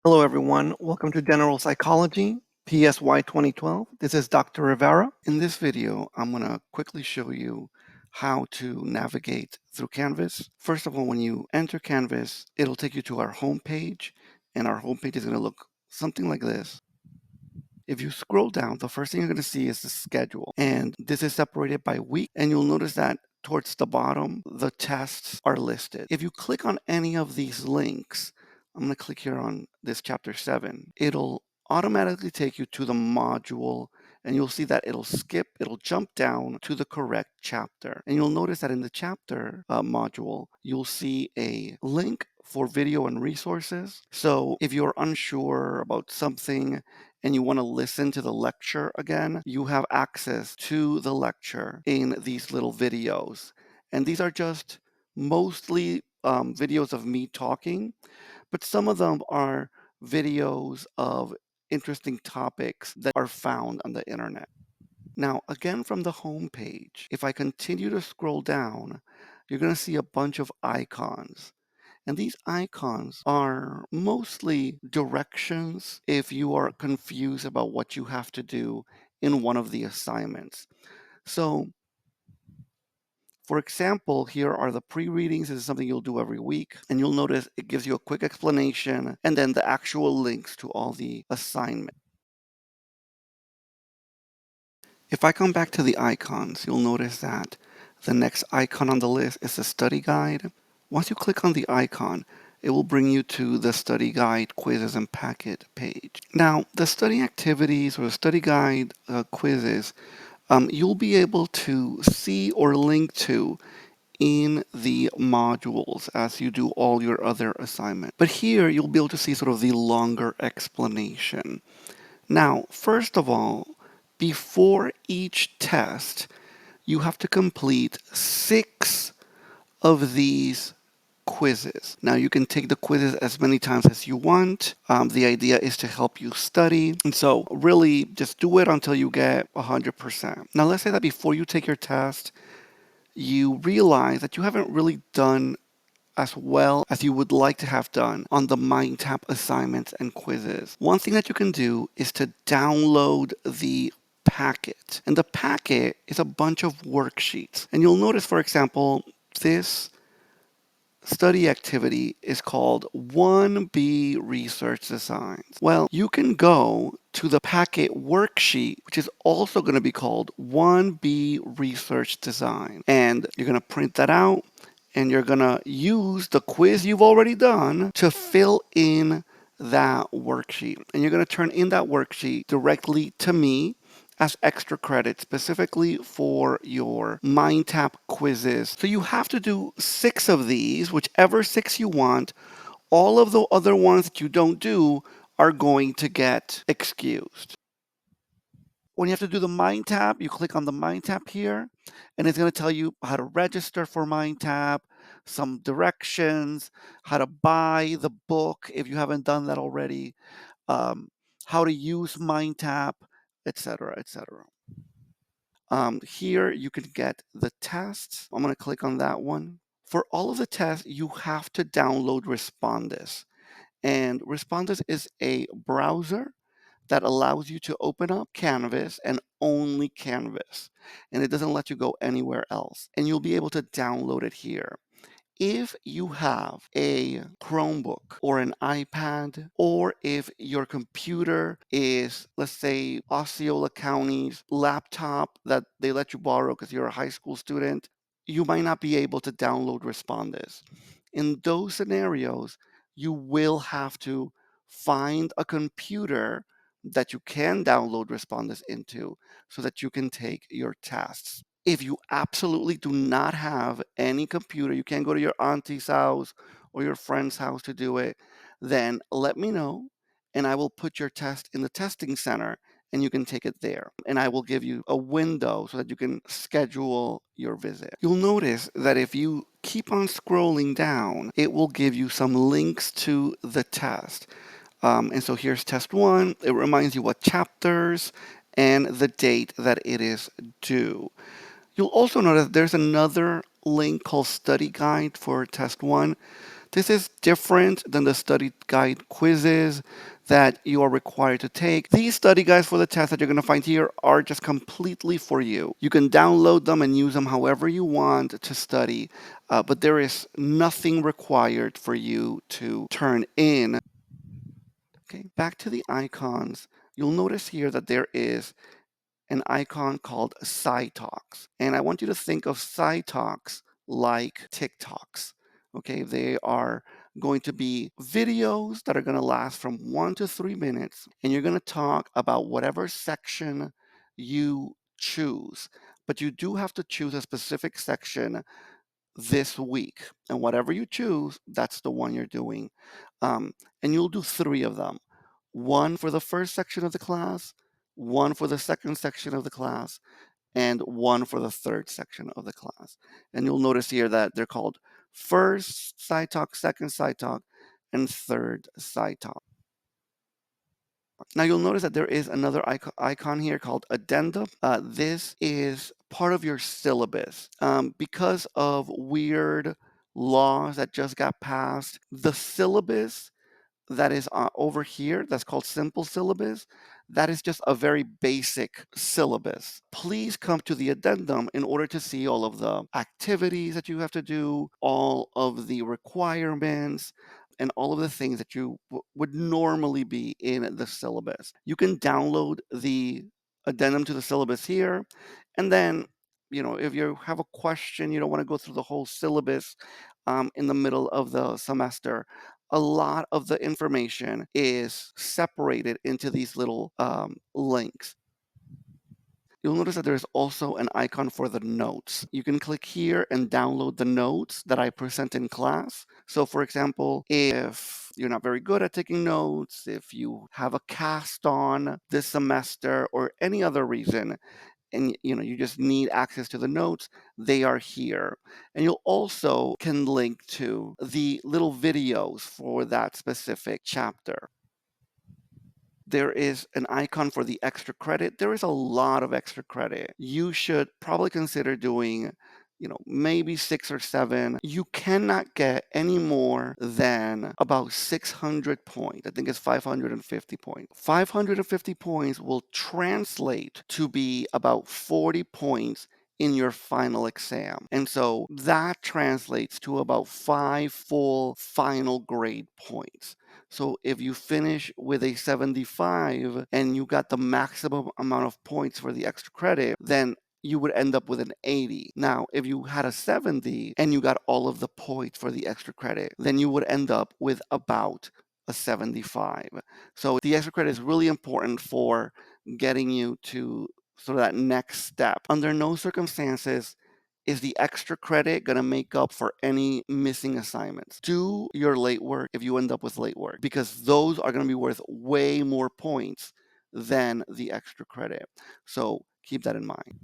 Hello, everyone. Welcome to General Psychology, PSY 2012. This is Dr. Rivera. In this video, I'm going to quickly show you how to navigate through Canvas. First of all, when you enter Canvas, it'll take you to our home page, and our home page is going to look something like this. If you scroll down, the first thing you're going to see is the schedule, and this is separated by week, and you'll notice that towards the bottom, the tests are listed. If you click on any of these links, I'm going to click here on this chapter 7, it'll automatically take you to the module, and you'll see that it'll jump down to the correct chapter. And you'll notice that in the chapter module, you'll see a link for video and resources. So if you're unsure about something and you want to listen to the lecture again, you have access to the lecture in these little videos. And these are just mostly videos of me talking, but some of them are videos of interesting topics that are found on the internet. Now, again, from the home page, if I continue to scroll down, you're going to see a bunch of icons. And these icons are mostly directions if you are confused about what you have to do in one of the assignments. So, for example, here are the pre-readings. This is something you'll do every week. And you'll notice it gives you a quick explanation and then the actual links to all the assignments. If I come back to the icons, you'll notice that the next icon on the list is the study guide. Once you click on the icon, it will bring you to the study guide quizzes and packet page. Now, the study activities or the study guide quizzes, you'll be able to see or link to in the modules as you do all your other assignments. But here you'll be able to see sort of the longer explanation. Now, first of all, before each test, you have to complete 6 of these quizzes. Now, you can take the quizzes as many times as you want. The idea is to help you study. And so really just do it until you get 100%. Now, let's say that before you take your test, you realize that you haven't really done as well as you would like to have done on the MindTap assignments and quizzes. One thing that you can do is to download the packet. And the packet is a bunch of worksheets. And you'll notice, for example, this study activity is called 1B Research Designs. Well, you can go to the packet worksheet, which is also going to be called 1B Research Design. And you're going to print that out and you're going to use the quiz you've already done to fill in that worksheet. And you're going to turn in that worksheet directly to me as extra credit specifically for your MindTap quizzes. So you have to do 6 of these, whichever 6 you want. All of the other ones that you don't do are going to get excused. When you have to do the MindTap, you click on the MindTap here, and it's going to tell you how to register for MindTap, some directions, how to buy the book if you haven't done that already, how to use MindTap, etc., etc. Here you can get the tests. I'm going to click on that one. For all of the tests, you have to download Respondus. And Respondus is a browser that allows you to open up Canvas and only Canvas. And it doesn't let you go anywhere else. And you'll be able to download it here. If you have a Chromebook or an iPad, or if your computer is, let's say, Osceola County's laptop that they let you borrow because you're a high school student, you might not be able to download Respondus. In those scenarios, you will have to find a computer that you can download Respondus into so that you can take your tests. If you absolutely do not have any computer, you can't go to your auntie's house or your friend's house to do it, then let me know and I will put your test in the testing center and you can take it there. And I will give you a window so that you can schedule your visit. You'll notice that if you keep on scrolling down, it will give you some links to the test. And so here's test 1. It reminds you what chapters and the date that it is due. You'll also notice there's another link called Study Guide for Test 1. This is different than the study guide quizzes that you are required to take. These study guides for the test that you're going to find here are just completely for you. You can download them and use them however you want to study, but there is nothing required for you to turn in. Okay, back to the icons. You'll notice here that there is an icon called SciTalks. And I want you to think of SciTalks like TikToks. Okay, they are going to be videos that are going to last from 1 to 3 minutes, and you're going to talk about whatever section you choose. But you do have to choose a specific section this week. And whatever you choose, that's the one you're doing. And you'll do 3 of them, one for the first section of the class, one for the second section of the class, and one for the third section of the class. And you'll notice here that they're called first SciTalk, second SciTalk, and third SciTalk. Now you'll notice that there is another icon here called Addenda. This is part of your syllabus. Because of weird laws that just got passed, the syllabus that is over here, that's called simple syllabus, that is just a very basic syllabus. Please come to the addendum in order to see all of the activities that you have to do, all of the requirements, and all of the things that you would normally be in the syllabus. You can download the addendum to the syllabus here, and then if you have a question, you don't want to go through the whole syllabus in the middle of the semester, a lot of the information is separated into these little links. You'll notice that there's also an icon for the notes. You can click here and download the notes that I present in class. So for example, if you're not very good at taking notes, if you have a cast on this semester or any other reason, and you just need access to the notes, they are here. And you'll also can link to the little videos for that specific chapter. There is an icon for the extra credit. There is a lot of extra credit. You should probably consider doing maybe 6 or 7. You cannot get any more than about 600 points. I think it's 550 points. 550 points will translate to be about 40 points in your final exam. And so that translates to about 5 full final grade points. So if you finish with a 75 and you got the maximum amount of points for the extra credit, then you would end up with an 80. Now, if you had a 70 and you got all of the points for the extra credit, then you would end up with about a 75. So the extra credit is really important for getting you to sort of that next step. Under no circumstances is the extra credit going to make up for any missing assignments. Do your late work if you end up with late work, because those are going to be worth way more points than the extra credit. So keep that in mind.